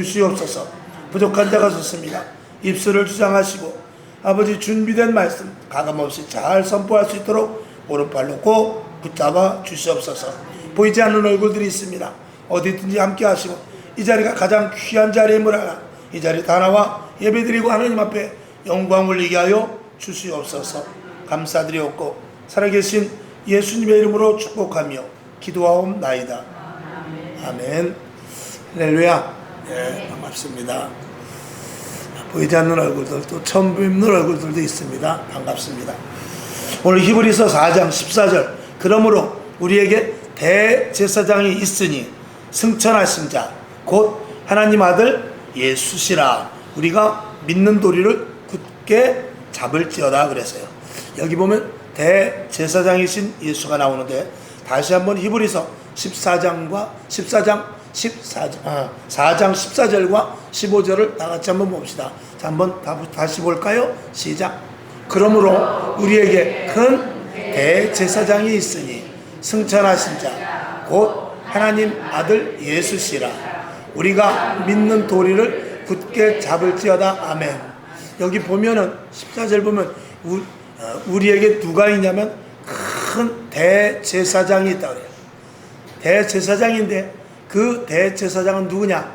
주시옵소서. 부족한 자가 좋습니다. 입술을 주장하시고 아버지 준비된 말씀 가감없이 잘 선포할 수 있도록 오른팔로 꼭 붙잡아 주시옵소서. 보이지 않는 얼굴들이 있습니다. 어디든지 함께 하시고 이 자리가 가장 귀한 자리임을 알아 이 자리 다 나와 예배드리고 하나님 앞에 영광 올리게 하여 주시옵소서. 감사드리옵고 살아계신 예수님의 이름으로 축복하며 기도하옵나이다. 아멘. 할렐루야. 네, 반갑습니다. 보이지 않는 얼굴들도 처음 뵙는 얼굴들도 있습니다. 반갑습니다. 오늘 히브리서 4장 14절 그러므로 우리에게 대제사장이 있으니 승천하신 자 곧 하나님 아들 예수시라 우리가 믿는 도리를 굳게 잡을지어다 그랬어요. 여기 보면 대제사장이신 예수가 나오는데 다시 한번 히브리서 4장 14절과 15절을 다 같이 한번 봅시다. 자, 한번 다시 볼까요? 시작. 그러므로 우리에게 큰 대제사장이 있으니 승천하신 자 곧 하나님 아들 예수시라 우리가 믿는 도리를 굳게 잡을지어다. 아멘. 여기 보면은 14절 보면 우리에게 누가 있냐면 큰 대제사장이 있다 그래요. 대제사장인데 그 대제사장은 누구냐?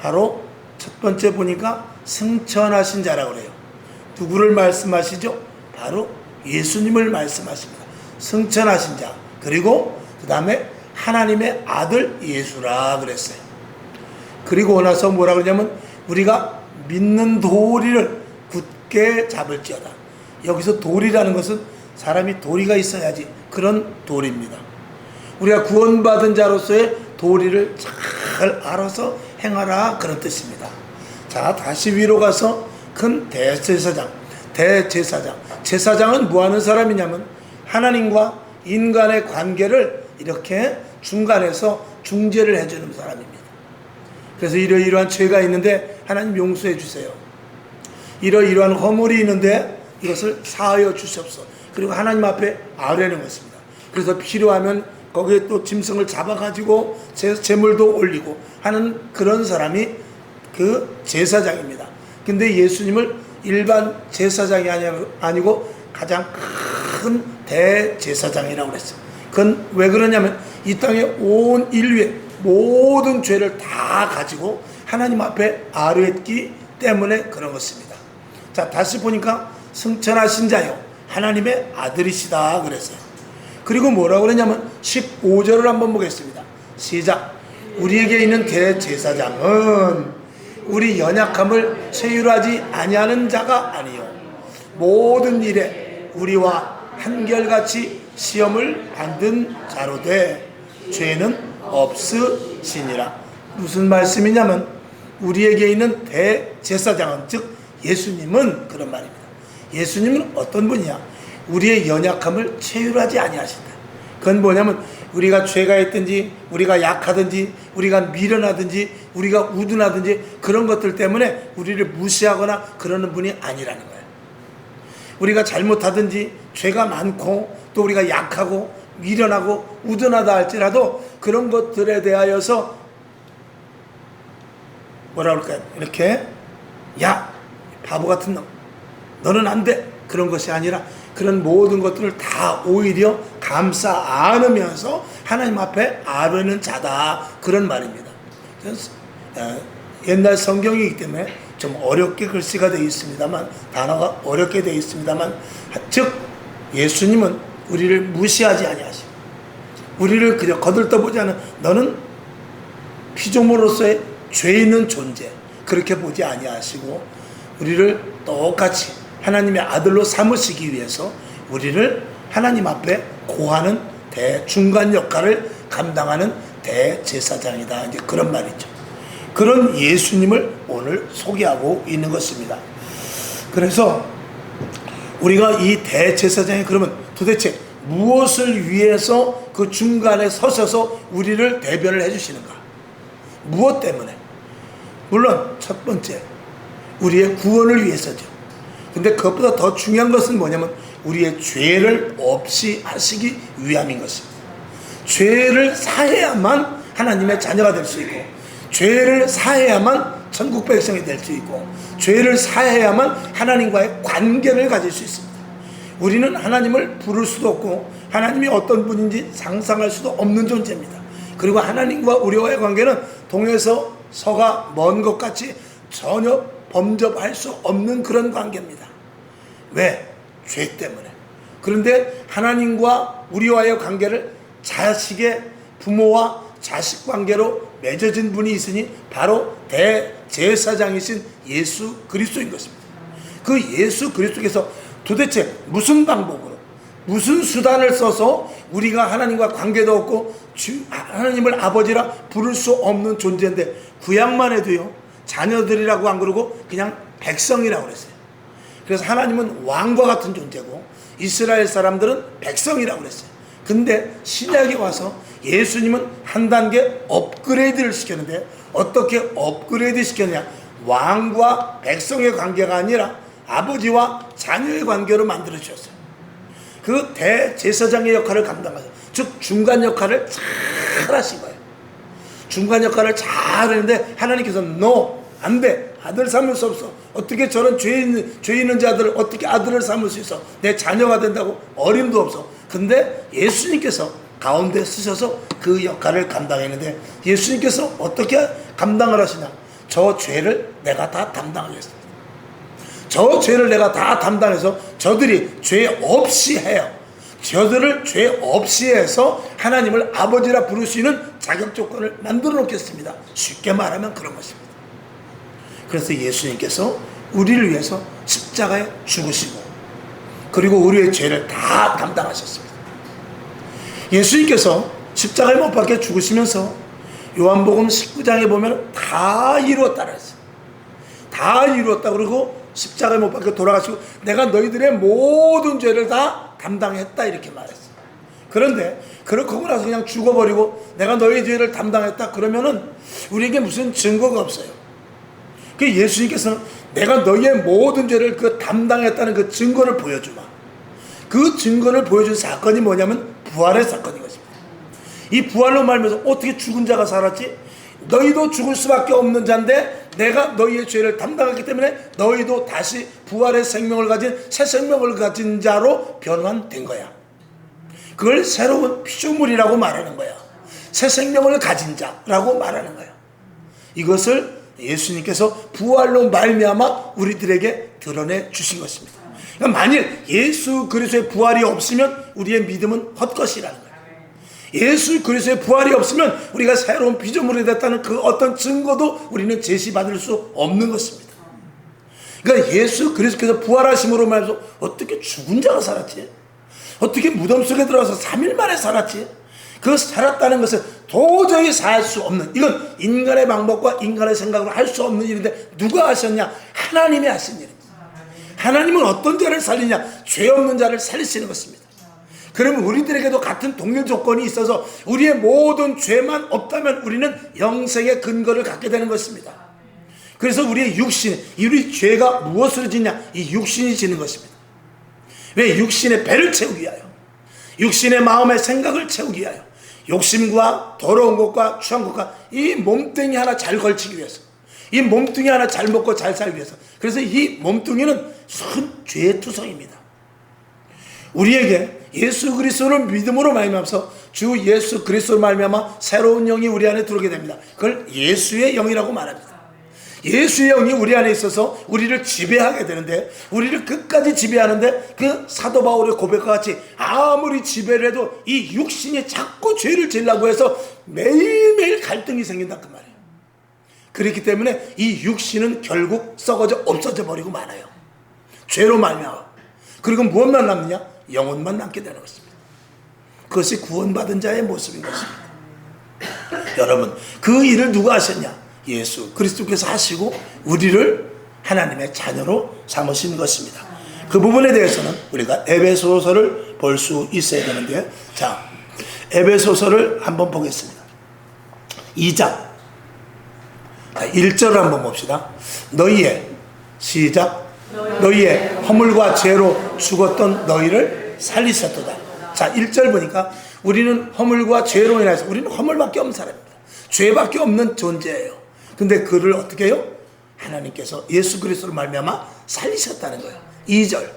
바로 첫 번째 보니까 승천하신 자라고 그래요. 누구를 말씀하시죠? 바로 예수님을 말씀하십니다. 승천하신 자. 그리고 그 다음에 하나님의 아들 예수라 그랬어요. 그리고 나서 뭐라 그러냐면 우리가 믿는 도리를 굳게 잡을지어다. 여기서 도리라는 것은 사람이 도리가 있어야지 그런 도리입니다. 우리가 구원받은 자로서의 도리를 잘 알아서 행하라 그런 뜻입니다. 자, 다시 위로 가서 큰 대제사장. 제사장은 뭐 하는 사람이냐면 하나님과 인간의 관계를 이렇게 중간에서 중재를 해주는 사람입니다. 그래서 이러이러한 죄가 있는데 하나님 용서해 주세요. 이러이러한 허물이 있는데 이것을 사하여 주시옵소서. 그리고 하나님 앞에 아뢰는 것입니다. 그래서 필요하면 거기에 또 짐승을 잡아가지고 제물도 올리고 하는 그런 사람이 그 제사장입니다. 근데 예수님을 일반 제사장이 아니고 가장 큰 대제사장이라고 그랬어요. 그건 왜 그러냐면 이 땅의 온 인류의 모든 죄를 다 가지고 하나님 앞에 아뢰었기 때문에 그런 것입니다. 자, 다시 보니까 승천하신 자요 하나님의 아들이시다 그랬어요. 그리고 뭐라고 그러냐면 15절을 한번 보겠습니다. 시작. 우리에게 있는 대제사장은 우리 연약함을 체휼하지 아니하는 자가 아니요 모든 일에 우리와 한결같이 시험을 받은 자로 돼 죄는 없으시니라. 무슨 말씀이냐면 우리에게 있는 대제사장은 즉 예수님은 그런 말입니다. 예수님은 어떤 분이냐? 우리의 연약함을 체휼하지 아니하신다. 그건 뭐냐면 우리가 죄가 있든지 우리가 약하든지 우리가 미련하든지 우리가 우둔하든지 그런 것들 때문에 우리를 무시하거나 그러는 분이 아니라는 거예요. 우리가 잘못하든지 죄가 많고 또 우리가 약하고 미련하고 우둔하다 할지라도 그런 것들에 대하여서 뭐라 그럴까요? 이렇게 야 바보 같은 놈 너는 안 돼 그런 것이 아니라 그런 모든 것들을 다 오히려 감싸 안으면서 하나님 앞에 아뢰는 자다 그런 말입니다. 옛날 성경이기 때문에 좀 어렵게 글씨가 되어 있습니다만 단어가 어렵게 되어 있습니다만 즉 예수님은 우리를 무시하지 아니하시고 우리를 그저 거들떠보지 않은 너는 피조물로서의 죄 있는 존재 그렇게 보지 아니하시고 우리를 똑같이 하나님의 아들로 삼으시기 위해서 우리를 하나님 앞에 고하는 대중간 역할을 감당하는 대제사장이다 이제 그런 말이죠. 그런 예수님을 오늘 소개하고 있는 것입니다. 그래서 우리가 이 대제사장이 그러면 도대체 무엇을 위해서 그 중간에 서셔서 우리를 대변을 해주시는가? 무엇 때문에? 물론 첫 번째 우리의 구원을 위해서죠. 근데 그것보다 더 중요한 것은 뭐냐면 우리의 죄를 없이 하시기 위함인 것입니다. 죄를 사해야만 하나님의 자녀가 될 수 있고 죄를 사해야만 천국 백성이 될 수 있고, 죄를 사해야만 하나님과의 관계를 가질 수 있습니다. 우리는 하나님을 부를 수도 없고 하나님이 어떤 분인지 상상할 수도 없는 존재입니다. 그리고 하나님과 우리와의 관계는 동에서 서가 먼 것 같이 전혀 범접할 수 없는 그런 관계입니다. 왜? 죄 때문에. 그런데 하나님과 우리와의 관계를 자식의 부모와 자식 관계로 맺어진 분이 있으니 바로 대제사장이신 예수 그리스도인 것입니다. 그 예수 그리스도께서 도대체 무슨 방법으로, 무슨 수단을 써서 우리가 하나님과 관계도 없고 하나님을 아버지라 부를 수 없는 존재인데, 구약만 해도요 자녀들이라고 안 그러고 그냥 백성이라고 그랬어요. 그래서 하나님은 왕과 같은 존재고 이스라엘 사람들은 백성이라고 그랬어요. 근데 신약에 와서 예수님은 한 단계 업그레이드를 시켰는데, 어떻게 업그레이드 시켰냐? 왕과 백성의 관계가 아니라 아버지와 자녀의 관계로 만들어 주셨어요. 그 대제사장의 역할을 감당하죠. 즉 중간 역할을 잘 하신 거예요. 중간 역할을 잘 했는데 하나님께서 No, 안 돼, 아들 삼을 수 없어. 어떻게 저런 죄 있는 자들을 어떻게 아들을 삼을 수 있어? 내 자녀가 된다고? 어림도 없어. 근데 예수님께서 가운데 쓰셔서 그 역할을 감당했는데, 예수님께서 어떻게 감당을 하시냐? 저 죄를 내가 다 담당하겠습니다. 저 죄를 내가 다 담당해서 저들이 죄 없이 해요. 저들을 죄 없이 해서 하나님을 아버지라 부를 수 있는 자격 조건을 만들어 놓겠습니다. 쉽게 말하면 그런 것입니다. 그래서 예수님께서 우리를 위해서 십자가에 죽으시고, 그리고 우리의 죄를 다 담당하셨습니다. 예수님께서 십자가에 못 박혀 죽으시면서 요한복음 19장에 보면 다 이루었다 그랬어요. 다 이루었다. 그러고 십자가에 못 박혀 돌아가시고 내가 너희들의 모든 죄를 다 담당했다 이렇게 말했어요. 그런데 그러고 나서 그냥 죽어버리고 내가 너희 죄를 담당했다 그러면은 우리에게 무슨 증거가 없어요. 그 예수님께서는 내가 너희의 모든 죄를 그 담당했다는 그 증거를 보여주마. 그 증거를 보여준 사건이 뭐냐면 부활의 사건인 것입니다. 이 부활로 말하면서 어떻게 죽은 자가 살았지? 너희도 죽을 수밖에 없는 자인데 내가 너희의 죄를 담당했기 때문에 너희도 다시 부활의 생명을 가진 새 생명을 가진 자로 변환된 거야. 그걸 새로운 피조물이라고 말하는 거야. 새 생명을 가진 자라고 말하는 거야. 이것을 예수님께서 부활로 말미암아 우리들에게 드러내 주신 것입니다. 그러니까 만일 예수 그리스도의 부활이 없으면 우리의 믿음은 헛것이라는 거예요. 예수 그리스도의 부활이 없으면 우리가 새로운 피조물이 됐다는 그 어떤 증거도 우리는 제시받을 수 없는 것입니다. 그러니까 예수 그리스도께서 부활하심으로 말해서 어떻게 죽은 자가 살았지? 어떻게 무덤 속에 들어가서 3일 만에 살았지? 그 살았다는 것은 도저히 살 수 없는, 이건 인간의 방법과 인간의 생각으로 할 수 없는 일인데 누가 하셨냐? 하나님이 하신 일입니다. 하나님은 어떤 자를 살리냐? 죄 없는 자를 살리시는 것입니다. 그러면 우리들에게도 같은 동일 조건이 있어서 우리의 모든 죄만 없다면 우리는 영생의 근거를 갖게 되는 것입니다. 그래서 우리의 육신, 우리 죄가 무엇으로 지냐? 이 육신이 지는 것입니다. 왜? 육신의 배를 채우기 위하여, 육신의 마음의 생각을 채우기 위하여, 욕심과 더러운 것과 추한 것과 이 몸뚱이 하나 잘 걸치기 위해서, 이 몸뚱이 하나 잘 먹고 잘 살기 위해서. 그래서 이 몸뚱이는 큰 죄의 투성입니다. 우리에게 예수 그리스도를 믿음으로 말미암아서 주 예수 그리스도로 말미암아 새로운 영이 우리 안에 들어오게 됩니다. 그걸 예수의 영이라고 말합니다. 예수의 영이 우리 안에 있어서 우리를 지배하게 되는데, 우리를 끝까지 지배하는데 그 사도 바울의 고백과 같이 아무리 지배를 해도 이 육신이 자꾸 죄를 지으려고 해서 매일매일 갈등이 생긴다 그 말이에요. 그렇기 때문에 이 육신은 결국 썩어져 없어져 버리고 말아요. 죄로 말미암아. 그리고 무엇만 남느냐? 영혼만 남게 되는 것입니다. 그것이 구원받은 자의 모습인 것입니다. 여러분, 그 일을 누가 하셨냐? 예수 그리스도께서 하시고 우리를 하나님의 자녀로 삼으신 것입니다. 그 부분에 대해서는 우리가 에베소서를 볼 수 있어야 되는데, 자, 에베소서를 한번 보겠습니다. 2장 1절을 한번 봅시다. 너희의, 시작, 너희의 허물과 죄로 죽었던 너희를 살리셨도다. 자, 1절 보니까 우리는 허물과 죄로 인해서, 우리는 허물밖에 없는 사람입니다. 죄밖에 없는 존재예요. 근데 그를 어떻게 해요? 하나님께서 예수 그리스도로 말미암아 살리셨다는 거예요. 2절.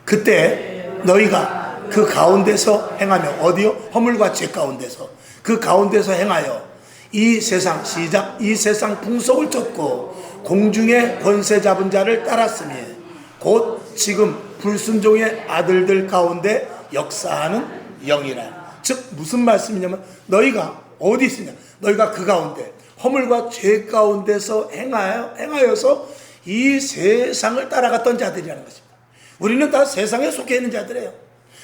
그때 너희가 그 가운데서 행하며, 어디요? 허물과 죄 가운데서, 그 가운데서 행하여 이 세상, 시작, 이 세상 풍속을 쫓고 공중의 권세 잡은 자를 따랐으니 곧 지금 불순종의 아들들 가운데 역사하는 영이라. 즉 무슨 말씀이냐면, 너희가 어디 있으냐? 너희가 그 가운데 허물과 죄 가운데서 행하여서 이 세상을 따라갔던 자들이라는 것입니다. 우리는 다 세상에 속해 있는 자들이에요.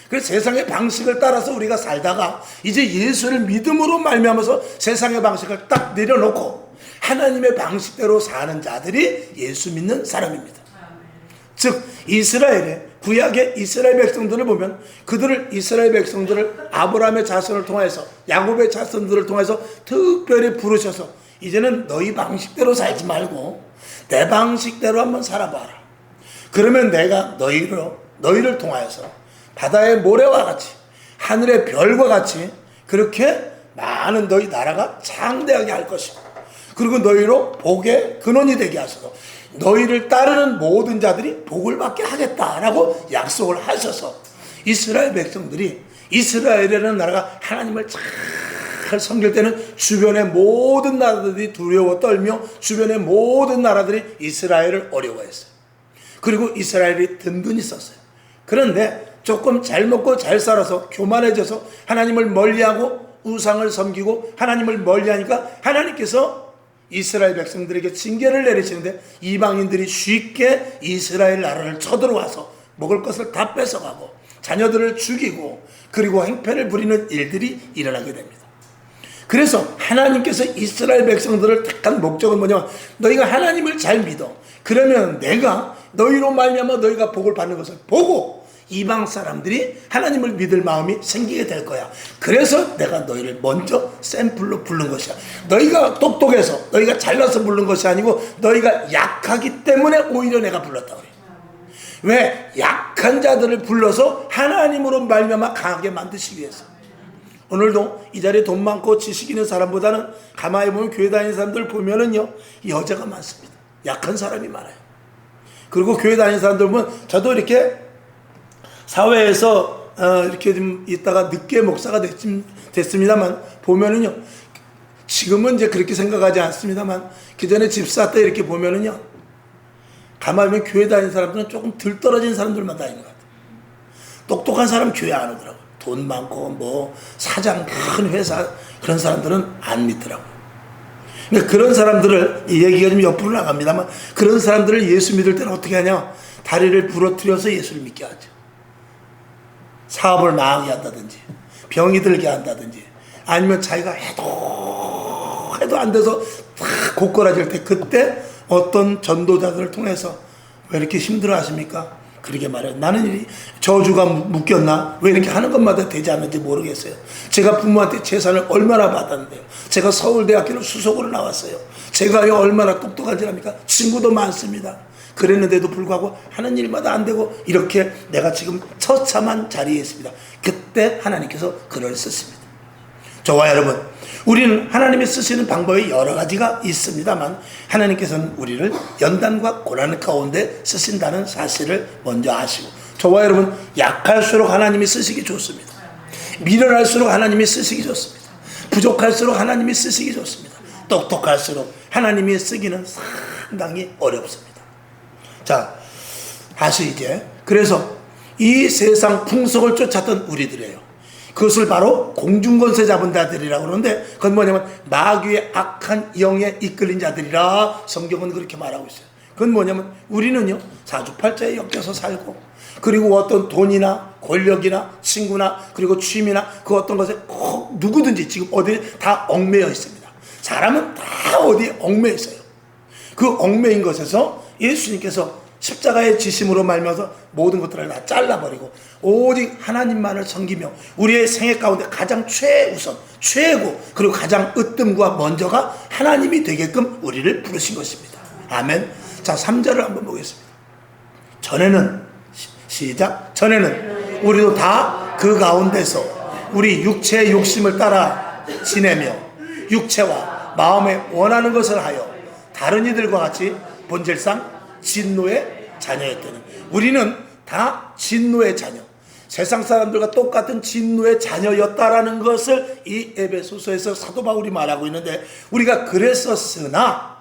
그래서 세상의 방식을 따라서 우리가 살다가 이제 예수를 믿음으로 말미암아서 세상의 방식을 딱 내려놓고 하나님의 방식대로 사는 자들이 예수 믿는 사람입니다. 즉 이스라엘의, 구약의 이스라엘 백성들을 보면 그들을, 이스라엘 백성들을 아브라함의 자손을 통해서, 야곱의 자손들을 통해서 특별히 부르셔서 이제는 너희 방식대로 살지 말고 내 방식대로 한번 살아봐라. 그러면 내가 너희를 통하여서 바다의 모래와 같이, 하늘의 별과 같이 그렇게 많은 너희 나라가 장대하게 할 것이고, 그리고 너희로 복의 근원이 되게 하소서 너희를 따르는 모든 자들이 복을 받게 하겠다라고 약속을 하셔서 이스라엘 백성들이, 이스라엘이라는 나라가 하나님을 잘 섬길 때는 주변의 모든 나라들이 두려워 떨며 주변의 모든 나라들이 이스라엘을 어려워했어요. 그리고 이스라엘이 든든히 썼어요. 그런데 조금 잘 먹고 잘 살아서 교만해져서 하나님을 멀리하고 우상을 섬기고 하나님을 멀리하니까 하나님께서 이스라엘 백성들에게 징계를 내리시는데 이방인들이 쉽게 이스라엘 나라를 쳐들어와서 먹을 것을 다 뺏어가고 자녀들을 죽이고 그리고 행패를 부리는 일들이 일어나게 됩니다. 그래서 하나님께서 이스라엘 백성들을 택한 목적은 뭐냐면, 너희가 하나님을 잘 믿어. 그러면 내가 너희로 말미암아 너희가 복을 받는 것을 보고 이방 사람들이 하나님을 믿을 마음이 생기게 될 거야. 그래서 내가 너희를 먼저 샘플로 부른 것이야. 너희가 똑똑해서, 너희가 잘나서 부른 것이 아니고 너희가 약하기 때문에 오히려 내가 불렀다 그래. 왜? 약한 자들을 불러서 하나님으로 말미암아 강하게 만드시기 위해서. 오늘도 이 자리에 돈 많고 지식 있는 사람보다는 가만히 보면 교회 다니는 사람들 보면은요, 여자가 많습니다. 약한 사람이 많아요. 그리고 교회 다니는 사람들 보면, 저도 이렇게 사회에서 이렇게 좀 있다가 늦게 목사가 됐습니다만 보면은요, 지금은 이제 그렇게 생각하지 않습니다만 그 전에 집사 때 이렇게 보면은요, 가만히 보면 교회 다니는 사람들은 조금 덜 떨어진 사람들만 다니는 것 같아요. 똑똑한 사람 교회 안 오더라고요. 돈 많고 뭐 사장 큰 회사 그런 사람들은 안 믿더라고요. 근데 그런 사람들을, 이 얘기가 좀 옆으로 나갑니다만, 그런 사람들을 예수 믿을 때는 어떻게 하냐? 다리를 부러뜨려서 예수를 믿게 하죠. 사업을 망하게 한다든지 병이 들게 한다든지, 아니면 자기가 해도 안 돼서 다 고꾸라질 때, 그때 어떤 전도자들을 통해서 왜 이렇게 힘들어 하십니까? 그러게 말해요. 나는 저주가 묶였나? 왜 이렇게 하는 것마다 되지 않는지 모르겠어요. 제가 부모한테 재산을 얼마나 받았는데요. 제가 서울대학교를 수석으로 나왔어요. 제가 얼마나 똑똑한지 압니까? 친구도 많습니다. 그랬는데도 불구하고 하는 일마다 안 되고, 이렇게 내가 지금 처참한 자리에 있습니다. 그때 하나님께서 글을 쓰십니다. 저와 여러분, 우리는 하나님이 쓰시는 방법이 여러 가지가 있습니다만 하나님께서는 우리를 연단과 고난 가운데 쓰신다는 사실을 먼저 아시고, 저와 여러분, 약할수록 하나님이 쓰시기 좋습니다. 미련할수록 하나님이 쓰시기 좋습니다. 부족할수록 하나님이 쓰시기 좋습니다. 똑똑할수록 하나님이 쓰기는 상당히 어렵습니다. 자, 다시 이제, 그래서 이 세상 풍속을 쫓았던 우리들이에요. 그것을 바로 공중권세 잡은 자들이라고 그러는데, 그건 뭐냐면 마귀의 악한 영에 이끌린 자들이라 성경은 그렇게 말하고 있어요. 그건 뭐냐면, 우리는요 사주팔자에 엮여서 살고, 그리고 어떤 돈이나 권력이나 친구나 그리고 취미나 그 어떤 것에 꼭 누구든지 지금 어디 다 얽매여 있습니다. 사람은 다 어디에 얽매여 있어요. 그 얽매인 것에서 예수님께서 십자가의 지심으로 말미암아서 모든 것들을 다 잘라버리고 오직 하나님만을 섬기며 우리의 생애 가운데 가장 최우선, 최고, 그리고 가장 으뜸과 먼저가 하나님이 되게끔 우리를 부르신 것입니다. 아멘. 자, 3절을 한번 보겠습니다. 전에는, 시작. 전에는 우리도 다 그 가운데서 우리 육체의 욕심을 따라 지내며 육체와 마음에 원하는 것을 하여 다른 이들과 같이 본질상 진노의 자녀였더니. 우리는 다 진노의 자녀, 세상 사람들과 똑같은 진노의 자녀였다라는 것을 이 에베소서에서 사도 바울이 말하고 있는데, 우리가 그랬었으나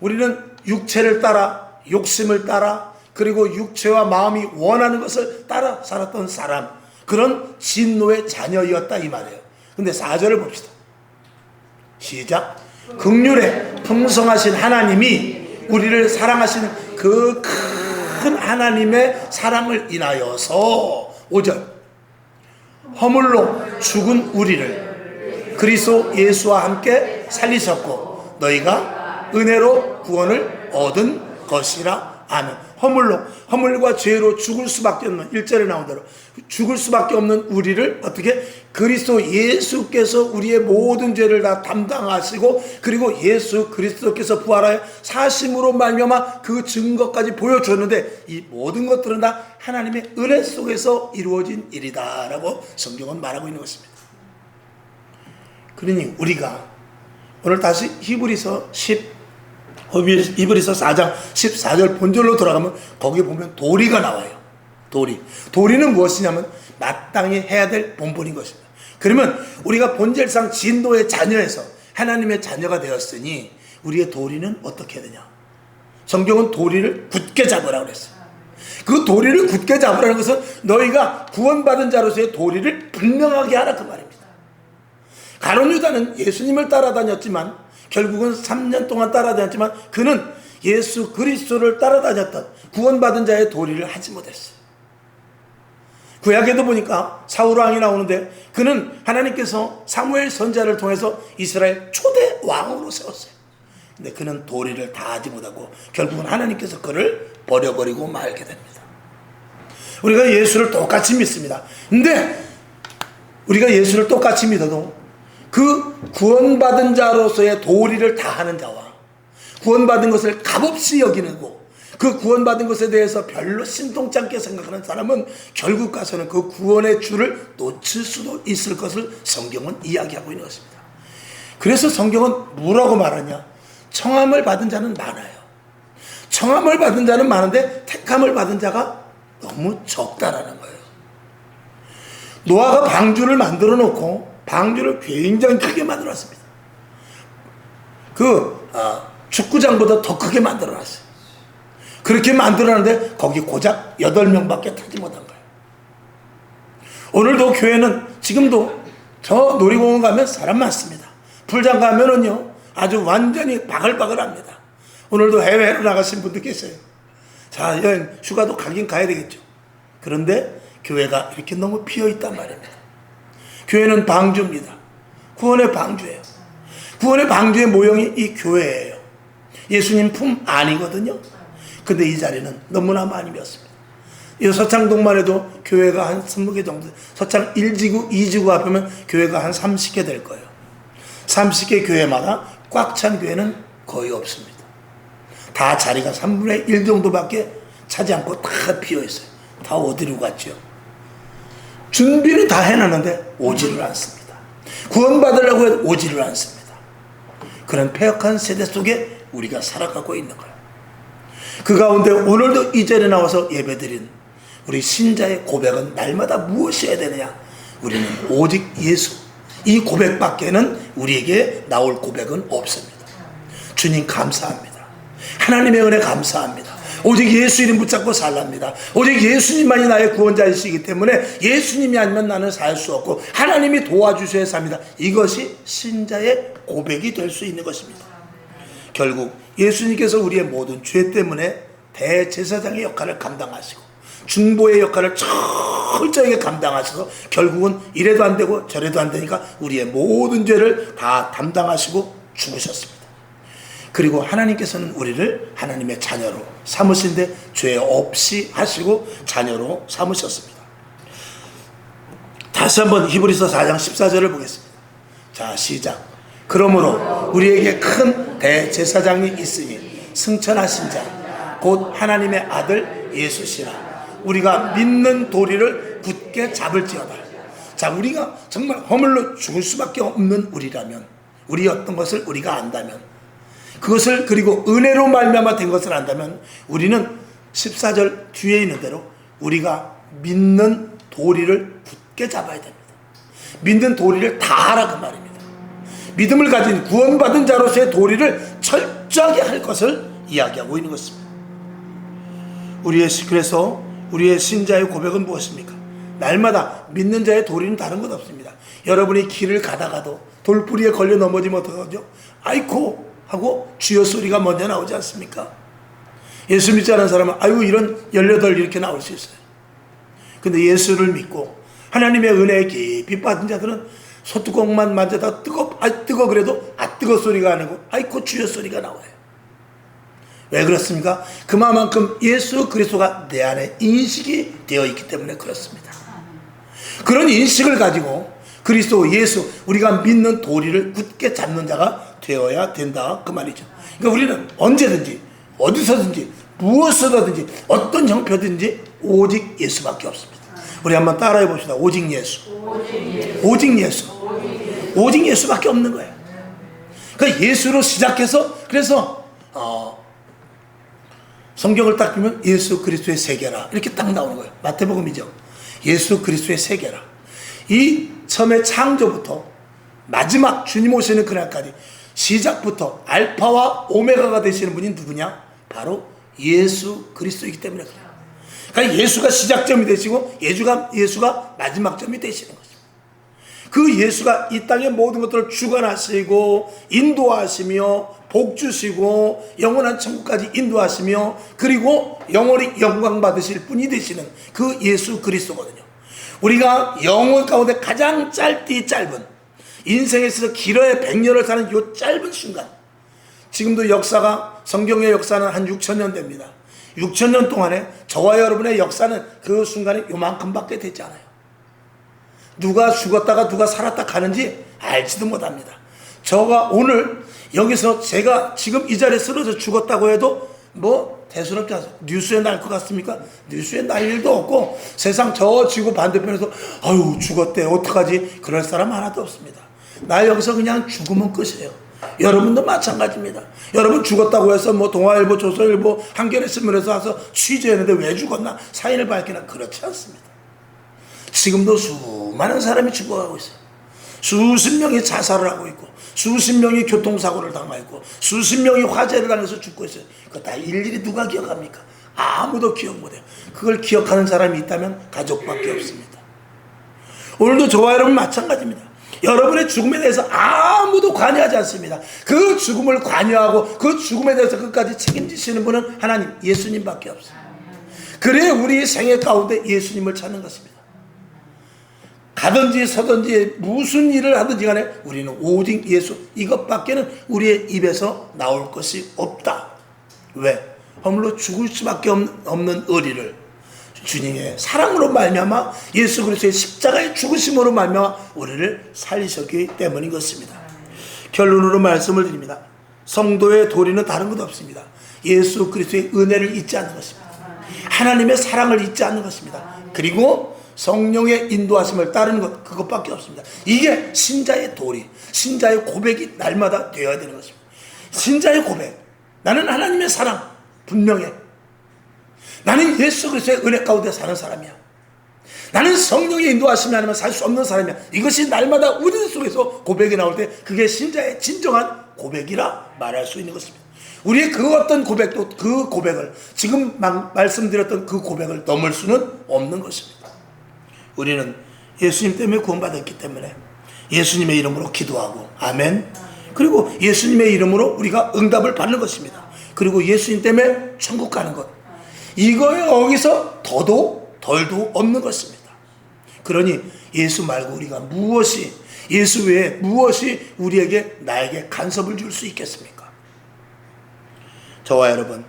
우리는 육체를 따라, 욕심을 따라, 그리고 육체와 마음이 원하는 것을 따라 살았던 사람, 그런 진노의 자녀였다 이 말이에요. 근데 4절을 봅시다. 시작. 긍휼에 풍성하신 하나님이 우리를 사랑하시는 그 큰 하나님의 사랑을 인하여서 5절 허물로 죽은 우리를 그리스도 예수와 함께 살리셨고 너희가 은혜로 구원을 얻은 것이라 아멘. 허물과 죄로 죽을 수밖에 없는, 1절에 나온 대로 죽을 수밖에 없는 우리를 어떻게? 그리스도 예수께서 우리의 모든 죄를 다 담당하시고, 그리고 예수 그리스도께서 부활하여 사심으로 말미암아 그 증거까지 보여줬는데, 이 모든 것들은 다 하나님의 은혜 속에서 이루어진 일이다 라고 성경은 말하고 있는 것입니다. 그러니 우리가 오늘 다시 히브리서 4장 14절 본절로 돌아가면 거기 보면 도리가 나와요. 도리는 무엇이냐면 마땅히 해야 될 본분인 것입니다. 그러면 우리가 본질상 진노의 자녀에서 하나님의 자녀가 되었으니 우리의 도리는 어떻게 해야 되냐? 성경은 도리를 굳게 잡으라고 그랬어요. 그 도리를 굳게 잡으라는 것은 너희가 구원받은 자로서의 도리를 분명하게 하라 그 말입니다. 가룟 유다는 예수님을 따라다녔지만, 결국은 3년 동안 따라다녔지만 그는 예수 그리스도를 따라다녔던 구원받은 자의 도리를 하지 못했어요. 구약에도 보니까 사울 왕이 나오는데 그는 하나님께서 사무엘 선지자를 통해서 이스라엘 초대 왕으로 세웠어요. 근데 그는 도리를 다 하지 못하고 결국은 하나님께서 그를 버려버리고 말게 됩니다. 우리가 예수를 똑같이 믿습니다. 근데 우리가 예수를 똑같이 믿어도 그 구원받은 자로서의 도리를 다하는 자와 구원받은 것을 값없이 여기고 그 구원받은 것에 대해서 별로 신통치 않게 생각하는 사람은 결국 가서는 그 구원의 줄을 놓칠 수도 있을 것을 성경은 이야기하고 있는 것입니다. 그래서 성경은 뭐라고 말하냐? 청함을 받은 자는 많아요. 청함을 받은 자는 많은데 택함을 받은 자가 너무 적다라는 거예요. 노아가 방주를 만들어 놓고 방주를 굉장히 크게 만들어놨습니다. 축구장보다 더 크게 만들어놨어요. 그렇게 만들어놨는데 거기 고작 8명밖에 타지 못한 거예요. 오늘도 교회는 지금도 저 놀이공원 가면 사람 많습니다. 풀장 가면은요 아주 완전히 바글바글합니다. 오늘도 해외로 나가신 분들 계세요. 자, 여행 휴가도 가긴 가야 되겠죠. 그런데 교회가 이렇게 너무 비어있단 말입니다. 교회는 방주입니다. 구원의 방주예요. 구원의 방주의 모형이 이 교회예요. 예수님 품 안이거든요. 근데 이 자리는 너무나 많이 비었습니다. 이 서창동만 해도 교회가 한 20개 정도, 서창 1지구, 2지구 합하면 교회가 한 30개 될 거예요. 30개 교회마다 꽉 찬 교회는 거의 없습니다. 다 자리가 3분의 1 정도밖에 차지 않고 다 비어있어요. 다 어디로 갔죠? 준비를 다 해놨는데 오지를 않습니다. 구원받으려고 해도 오지를 않습니다. 그런 패역한 세대 속에 우리가 살아가고 있는 거예요. 그 가운데 오늘도 이 자리에 나와서 예배드린 우리 신자의 고백은 날마다 무엇이어야 되느냐? 우리는 오직 예수, 이 고백밖에는 우리에게 나올 고백은 없습니다. 주님 감사합니다. 하나님의 은혜 감사합니다. 오직 예수 이름 붙잡고 살랍니다. 오직 예수님만이 나의 구원자이시기 때문에 예수님이 아니면 나는 살 수 없고 하나님이 도와주셔야 삽니다. 이것이 신자의 고백이 될 수 있는 것입니다. 결국 예수님께서 우리의 모든 죄 때문에 대제사장의 역할을 감당하시고 중보의 역할을 철저하게 감당하셔서 결국은 이래도 안 되고 저래도 안 되니까 우리의 모든 죄를 다 담당하시고 죽으셨습니다. 그리고 하나님께서는 우리를 하나님의 자녀로 삼으신데 죄 없이 하시고 자녀로 삼으셨습니다. 다시 한번 히브리서 4장 14절을 보겠습니다. 자, 시작. 그러므로 우리에게 큰 대제사장이 있으니 승천하신 자 곧 하나님의 아들 예수시라. 우리가 믿는 도리를 굳게 잡을지어다. 자, 우리가 정말 허물로 죽을 수밖에 없는 우리라면 우리 어떤 것을 우리가 안다면, 그것을 그리고 은혜로 말미암아 된 것을 안다면 우리는 14절 뒤에 있는 대로 우리가 믿는 도리를 굳게 잡아야 됩니다. 믿는 도리를 다 하라 그 말입니다. 믿음을 가진 구원받은 자로서의 도리를 철저하게 할 것을 이야기하고 있는 것입니다. 그래서 우리의 신자의 고백은 무엇입니까? 날마다 믿는 자의 도리는 다른 것 없습니다. 여러분이 길을 가다가도 돌뿌리에 걸려 넘어지면 어떡하죠? 아이코 하고 주여 소리가 먼저 나오지 않습니까? 예수 믿지 않은 사람은 아이고 이런 18 이렇게 나올 수 있어요. 근데 예수를 믿고 하나님의 은혜에 깊이 빠진 자들은 소뚜껑만 만져다 뜨거 그래도 뜨거 소리가 아니고 아이고 주여 소리가 나와요. 왜 그렇습니까? 그만큼 예수 그리스도가 내 안에 인식이 되어 있기 때문에 그렇습니다. 그런 인식을 가지고 그리스도 예수 우리가 믿는 도리를 굳게 잡는 자가 되어야 된다 그 말이죠. 그러니까 우리는 언제든지 어디서든지 무엇으로든지 어떤 형편든지 오직 예수밖에 없습니다. 우리 한번 따라해 봅시다. 오직 예수. 오직 예수. 오직 예수밖에 없는 거예요. 그러니까 예수로 시작해서 그래서 성경을 딱 보면 예수 그리스도의 세계라 이렇게 딱 나오는 거예요. 마태복음이죠. 예수 그리스도의 세계라. 이 처음에 창조부터 마지막 주님 오시는 그날까지 시작부터 알파와 오메가가 되시는 분이 누구냐? 바로 예수 그리스도이기 때문에 그래요. 그러니까 예수가 시작점이 되시고 예수가 마지막점이 되시는 것입니다. 그 예수가 이 땅의 모든 것들을 주관하시고 인도하시며 복 주시고 영원한 천국까지 인도하시며 그리고 영원히 영광 받으실 분이 되시는 그 예수 그리스도거든요. 우리가 영혼 가운데 가장 짧은 인생에 있어서 길어야 100년을 사는 이 짧은 순간, 지금도 역사가 성경의 역사는 한 6,000년 됩니다. 6,000년 동안에 저와 여러분의 역사는 그 순간에 요만큼밖에 되지 않아요. 누가 죽었다가 누가 살았다 가는지 알지도 못합니다. 저가 오늘 여기서 제가 지금 이 자리에 쓰러져 죽었다고 해도 뭐 대수롭지 않습니다. 뉴스에 날 것 같습니까? 뉴스에 날 일도 없고 세상 저 지구 반대편에서 아유 죽었대 어떡하지 그럴 사람 하나도 없습니다. 나 여기서 그냥 죽으면 끝이에요. 여러분도 마찬가지입니다. 여러분 죽었다고 해서 뭐 동아일보, 조선일보, 한겨레신문에서 와서 취재했는데 왜 죽었나 사인을 밝히나 그렇지 않습니다. 지금도 수많은 사람이 죽어가고 있어요. 수십 명이 자살을 하고 있고 수십 명이 교통사고를 당하고 수십 명이 화재를 당해서 죽고 있어요. 그거 다 일일이 누가 기억합니까? 아무도 기억 못해요. 그걸 기억하는 사람이 있다면 가족밖에 없습니다. 오늘도 저와 여러분 마찬가지입니다. 여러분의 죽음에 대해서 아무도 관여하지 않습니다. 그 죽음을 관여하고 그 죽음에 대해서 끝까지 책임지시는 분은 하나님 예수님밖에 없어요. 그래 우리 생애 가운데 예수님을 찾는 것입니다. 가든지 서든지 무슨 일을 하든지 간에 우리는 오직 예수 이것밖에는 우리의 입에서 나올 것이 없다. 왜? 허물로 죽을 수밖에 없는 의리를 주님의 사랑으로 말미암아 예수 그리스도의 십자가의 죽으심으로 말미암아 우리를 살리셨기 때문인 것입니다. 결론으로 말씀을 드립니다. 성도의 도리는 다른 것 없습니다. 예수 그리스도의 은혜를 잊지 않는 것입니다. 하나님의 사랑을 잊지 않는 것입니다. 그리고 성령의 인도하심을 따르는 것 그것밖에 없습니다. 이게 신자의 도리, 신자의 고백이 날마다 되어야 되는 것입니다. 신자의 고백, 나는 하나님의 사랑 분명해. 나는 예수 그리스도의 은혜 가운데 사는 사람이야. 나는 성령의 인도하심이 아니면 살 수 없는 사람이야. 이것이 날마다 우리 속에서 고백이 나올 때 그게 신자의 진정한 고백이라 말할 수 있는 것입니다. 우리의 그 어떤 고백도 그 고백을 지금 말씀드렸던 그 고백을 넘을 수는 없는 것입니다. 우리는 예수님 때문에 구원받았기 때문에 예수님의 이름으로 기도하고 아멘. 그리고 예수님의 이름으로 우리가 응답을 받는 것입니다. 그리고 예수님 때문에 천국 가는 것 이거에 여기서 더도 덜도 없는 것입니다. 그러니 예수 말고 우리가 무엇이 예수 외에 무엇이 우리에게 나에게 간섭을 줄 수 있겠습니까? 저와 여러분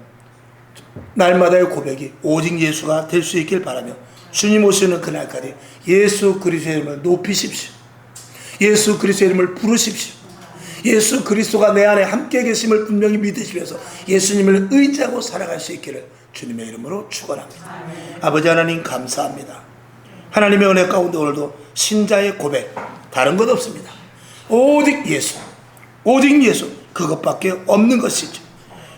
날마다의 고백이 오직 예수가 될 수 있길 바라며 주님 오시는 그날까지 예수 그리스도의 이름을 높이십시오. 예수 그리스도의 이름을 부르십시오. 예수 그리스도가 내 안에 함께 계심을 분명히 믿으시면서 예수님을 의지하고 살아갈 수 있기를 주님의 이름으로 축원합니다. 아버지 하나님 감사합니다. 하나님의 은혜 가운데 오늘도 신자의 고백 다른 것 없습니다. 오직 예수 오직 예수, 그것밖에 없는 것이죠.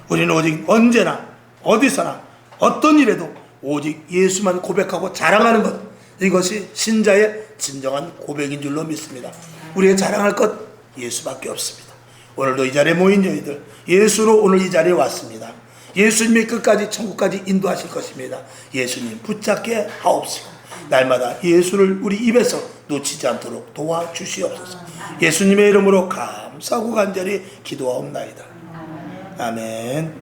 우리는 오직 언제나 어디서나 어떤 일에도 오직 예수만 고백하고 자랑하는 것, 이것이 신자의 진정한 고백인 줄로 믿습니다. 우리의 자랑할 것 예수밖에 없습니다. 오늘도 이 자리에 모인 저희들, 예수로 오늘 이 자리에 왔습니다. 예수님이 끝까지 천국까지 인도하실 것입니다. 예수님 붙잡게 하옵시고 날마다 예수를 우리 입에서 놓치지 않도록 도와주시옵소서. 예수님의 이름으로 감사하고 간절히 기도하옵나이다. 아멘.